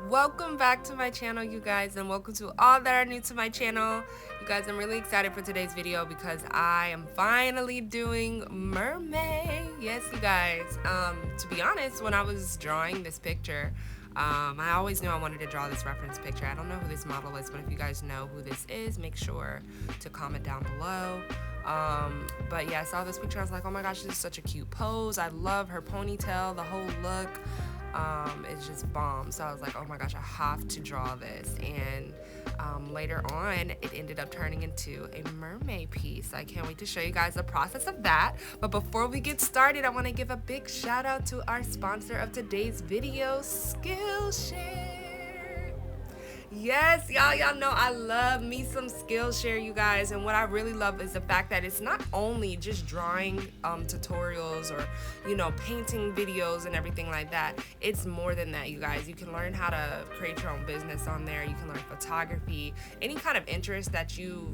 Welcome back to my channel, you guys, and welcome to all that are new to my channel. You guys, I'm really excited for today's video because I am finally doing Mermay. Yes, you guys. To be honest, when I was drawing this picture, I always knew I wanted to draw this reference picture. I don't know who this model is, but if you guys know who this is, make sure to comment down below. But yeah, I saw this picture. I was like, oh my gosh, this is such a cute pose. I love her ponytail, the whole look. It's just bomb. So I was like, oh my gosh, I have to draw this. And later on, it ended up turning into a mermaid piece. I can't wait to show you guys the process of that. But before we get started, I want to give a big shout out to our sponsor of today's video, Skillshare. Yes, y'all know I love me some Skillshare, you guys, and what I really love is the fact that it's not only just drawing tutorials or, you know, painting videos and everything like that. It's more than that, you guys. You can learn how to create your own business on there. You can learn photography, any kind of interest that you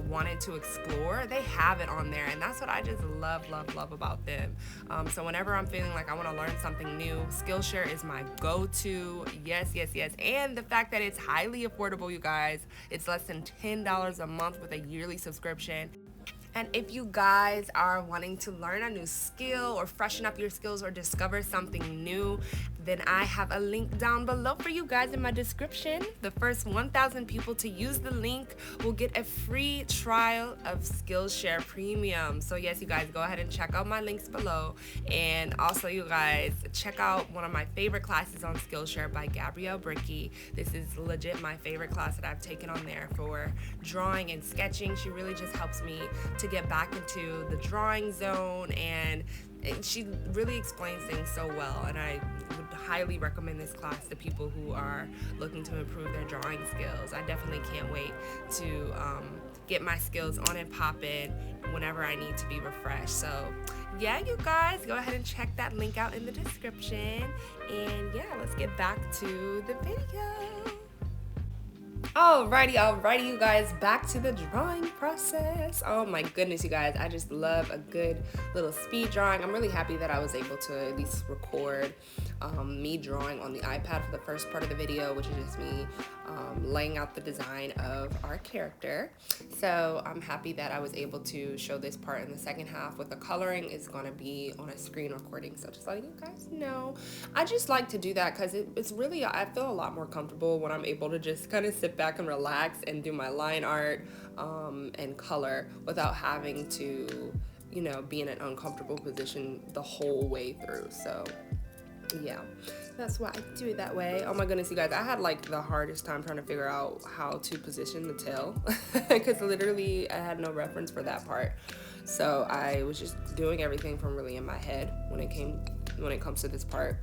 wanted to explore, they have it on there, and that's what I just love about them. So whenever I'm feeling like I want to learn something new, Skillshare is my go-to. Yes, and the fact that it's highly affordable, you guys. It's less than $10 a month with a yearly subscription. And if you guys are wanting to learn a new skill or freshen up your skills or discover something new, then I have a link down below for you guys in my description. The first 1,000 people to use the link will get a free trial of Skillshare Premium. So yes, you guys, go ahead and check out my links below. And also, you guys, check out one of my favorite classes on Skillshare by Gabrielle Bricky. This is legit my favorite class that I've taken on there for drawing and sketching. She really just helps me to get back into the drawing zone, and she really explains things so well, and I would highly recommend this class to people who are looking to improve their drawing skills. I definitely can't wait to get my skills on and popping whenever I need to be refreshed. So yeah, you guys, go ahead and check that link out in the description, and yeah, let's get back to the video. Alrighty, you guys, back to the drawing process. Oh my goodness, you guys, I just love a good little speed drawing. I'm really happy that I was able to at least record me drawing on the iPad for the first part of the video, which is just me laying out the design of our character. So I'm happy that I was able to show this part in the second half. With the coloring is going to be on a screen recording, so just letting you guys know. I just like to do that because it's really, I feel a lot more comfortable when I'm able to just kind of sit back and relax and do my line art and color without having to, you know, be in an uncomfortable position the whole way through. So yeah, that's why I do it that way. Oh my goodness, you guys, I had like the hardest time trying to figure out how to position the tail because literally I had no reference for that part. So I was just doing everything from really in my head when it comes to this part.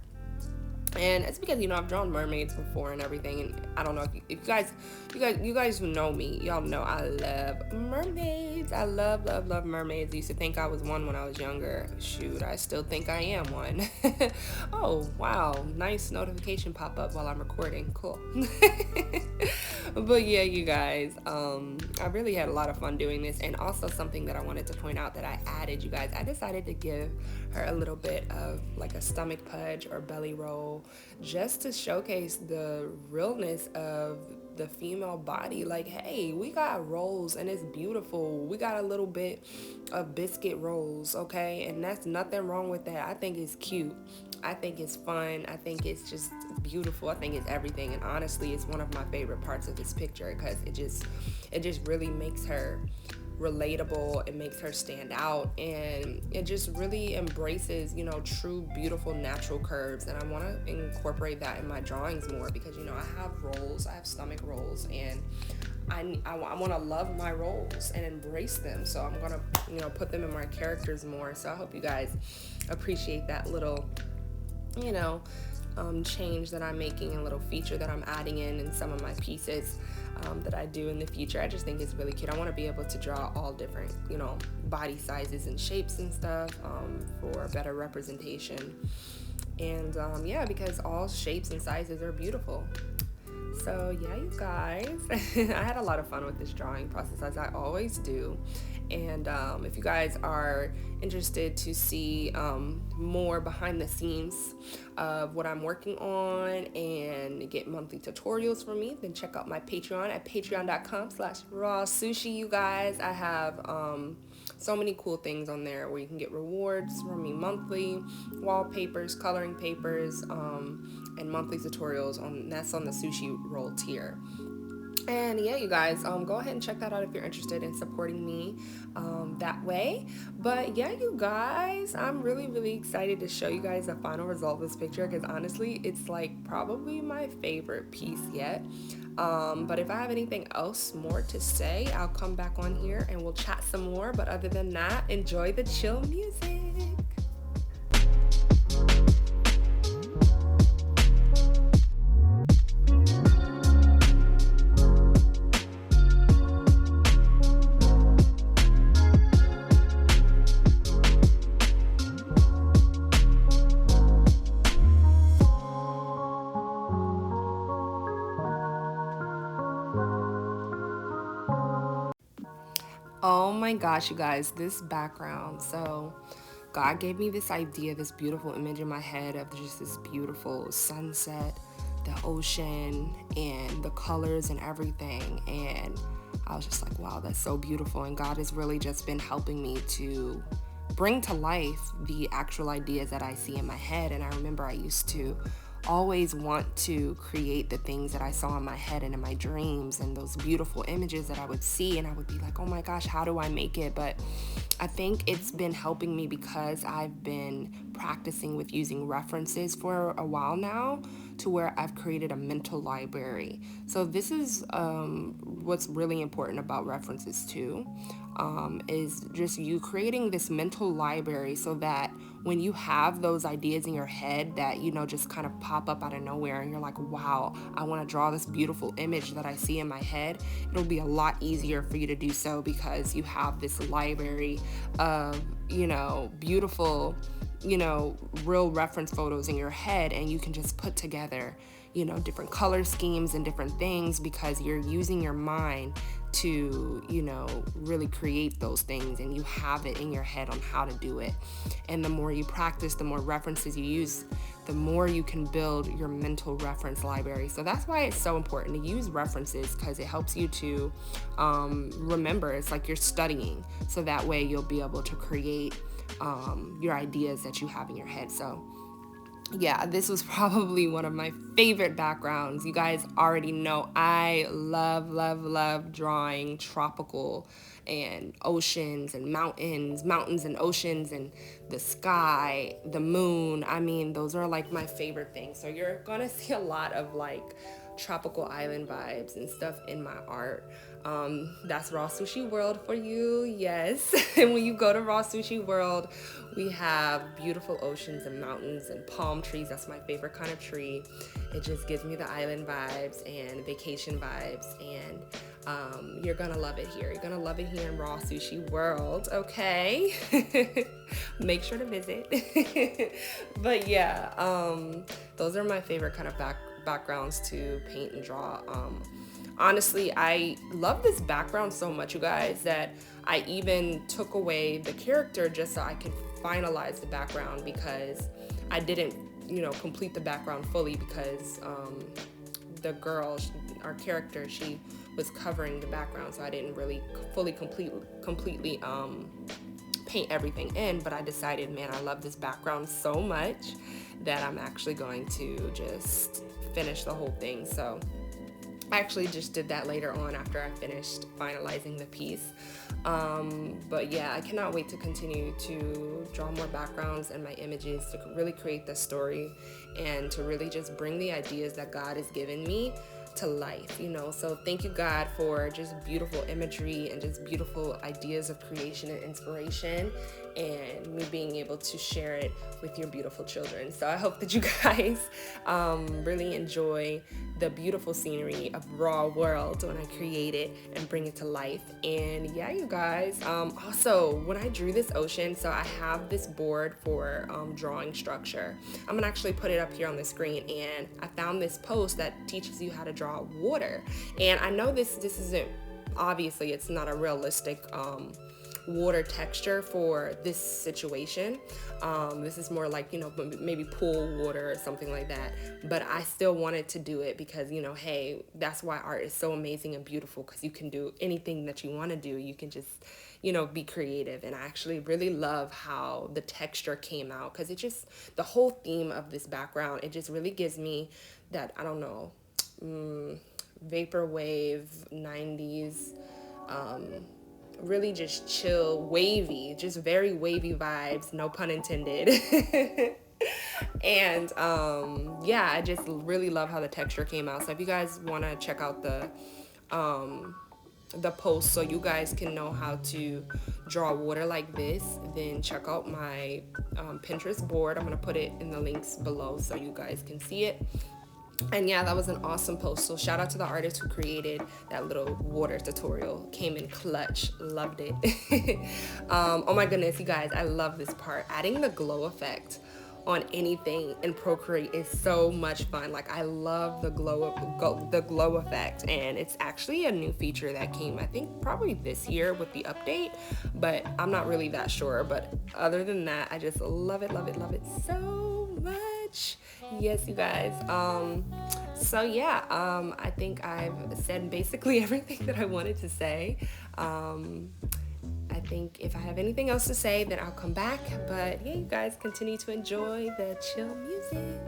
And it's because, you know, I've drawn mermaids before and everything, and I don't know if you guys who know me, y'all know I love mermaids. I love mermaids. I used to think I was one when I was younger. Shoot, I still think I am one. Oh wow, nice notification pop up while I'm recording. Cool. But yeah, you guys, I really had a lot of fun doing this. And also something that I wanted to point out that I added, you guys, I decided to give her a little bit of like a stomach pudge or belly roll, just to showcase the realness of the female body. Like, hey, we got rolls and it's beautiful. We got a little bit of biscuit rolls, okay? And that's nothing wrong with that. I think it's cute. I think it's fun. I think it's just beautiful. I think it's everything. And honestly, it's one of my favorite parts of this picture because it just really makes her relatable. It makes her stand out, and it just really embraces, you know, true beautiful natural curves. And I want to incorporate that in my drawings more because, you know, I have rolls, I have stomach rolls, and I want to love my rolls and embrace them. So I'm gonna, you know, put them in my characters more. So I hope you guys appreciate that little, you know, change that I'm making, a little feature that I'm adding in some of my pieces that I do in the future. I just think it's really cute. I want to be able to draw all different, you know, body sizes and shapes and stuff for better representation. And yeah, because all shapes and sizes are beautiful. So yeah, you guys, I had a lot of fun with this drawing process, as I always do. And if you guys are interested to see more behind the scenes of what I'm working on and get monthly tutorials from me, then check out my Patreon at patreon.com/Rawsueshii, you guys. I have so many cool things on there where you can get rewards from me monthly, wallpapers, coloring papers, and monthly tutorials. That's on the sushi roll tier. And yeah, you guys, go ahead and check that out if you're interested in supporting me that way. But yeah, you guys, I'm really excited to show you guys the final result of this picture, because honestly, it's like probably my favorite piece yet. But if I have anything else more to say, I'll come back on here and we'll chat some more. But other than that, enjoy the chill music. Oh my gosh, you guys, this background. So God gave me this idea, this beautiful image in my head of just this beautiful sunset, the ocean, and the colors and everything. And I was just like, wow, that's so beautiful. And God has really just been helping me to bring to life the actual ideas that I see in my head. And I remember I used to always want to create the things that I saw in my head and in my dreams, and those beautiful images that I would see, and I would be like, oh my gosh, how do I make it? But I think it's been helping me because I've been practicing with using references for a while now, to where I've created a mental library. So this is what's really important about references too, is just you creating this mental library so that when you have those ideas in your head that, you know, just kind of pop up out of nowhere and you're like, wow, I want to draw this beautiful image that I see in my head, it'll be a lot easier for you to do so, because you have this library of, you know, beautiful, you know, real reference photos in your head, and you can just put together, you know, different color schemes and different things, because you're using your mind to, you know, really create those things, and you have it in your head on how to do it. And the more you practice, the more references you use, the more you can build your mental reference library. So that's why it's so important to use references, because it helps you to remember. It's like you're studying, so that way you'll be able to create your ideas that you have in your head. So yeah, this was probably one of my favorite backgrounds. You guys already know I love drawing tropical and oceans and mountains and oceans and the sky, the moon. I mean, those are like my favorite things. So you're gonna see a lot of like tropical island vibes and stuff in my art. That's Rawsueshii World for you, yes. And when you go to Rawsueshii World, we have beautiful oceans and mountains and palm trees. That's my favorite kind of tree. It just gives me the island vibes and vacation vibes, and you're gonna love it here. You're gonna love it here in Rawsueshii World, okay? Make sure to visit. But yeah, those are my favorite kind of backgrounds to paint and draw. Honestly, I love this background so much, you guys, that I even took away the character just so I could finalize the background, because I didn't, you know, complete the background fully, because the girl, our character, she was covering the background, so I didn't really fully completely paint everything in. But I decided, man, I love this background so much that I'm actually going to just finish the whole thing. So I actually just did that later on after I finished finalizing the piece. But yeah, I cannot wait to continue to draw more backgrounds and my images to really create the story, and to really just bring the ideas that God has given me to life, you know. So thank you, God, for just beautiful imagery and just beautiful ideas of creation and inspiration, and me being able to share it with your beautiful children. So I hope that you guys really enjoy the beautiful scenery of Raw World when I create it and bring it to life. And yeah, you guys, also when I drew this ocean, so I have this board for drawing structure. I'm gonna actually put it up here on the screen, and I found this post that teaches you how to draw water. And I know this isn't, obviously it's not a realistic water texture for this situation. This is more like, you know, maybe pool water or something like that, but I still wanted to do it because, you know, hey, that's why art is so amazing and beautiful, because you can do anything that you want to do. You can just, you know, be creative. And I actually really love how the texture came out, because it just, the whole theme of this background, it just really gives me that, I don't know, vaporwave 90s, really just chill, wavy, just very wavy vibes, no pun intended. And yeah, I just really love how the texture came out. So if you guys want to check out the post so you guys can know how to draw water like this, then check out my Pinterest board. I'm gonna put it in the links below so you guys can see it. And yeah, that was an awesome post. So shout out to the artist who created that little water tutorial. Came in clutch. Loved it. Oh my goodness, you guys, I love this part. Adding the glow effect on anything in Procreate is so much fun. Like, I love the glow effect, and it's actually a new feature that came, I think, probably this year with the update, but I'm not really that sure. But other than that, I just love it so much. Yes, you guys. So yeah, I think I've said basically everything that I wanted to say. I think if I have anything else to say, then I'll come back. But yeah, you guys continue to enjoy the chill music.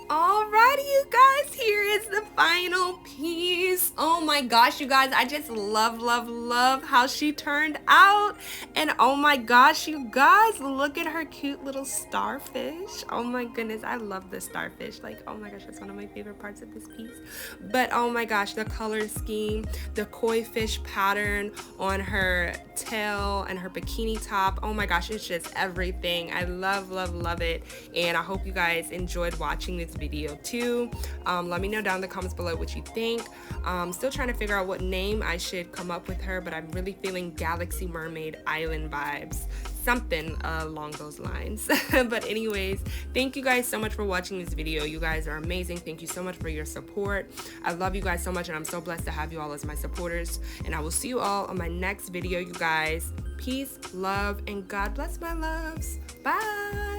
Alrighty, you guys, here is the final piece. Oh my gosh, you guys, I just love how she turned out. And oh my gosh, you guys, look at her cute little starfish. Oh my goodness, I love the starfish. Like, oh my gosh, that's one of my favorite parts of this piece. But oh my gosh, the color scheme, the koi fish pattern on her tail and her bikini top. Oh my gosh, it's just everything. I love it. And I hope you guys enjoyed watching this video too. Let me know down in the comments below what you think. Still trying to figure out what name I should come up with her, but I'm really feeling Galaxy Mermaid Island vibes, something along those lines. But anyways, thank you guys so much for watching this video. You guys are amazing. Thank you so much for your support. I love you guys so much, and I'm so blessed to have you all as my supporters. And I will see you all on my next video, you guys. Peace, love, and God bless, my loves. Bye.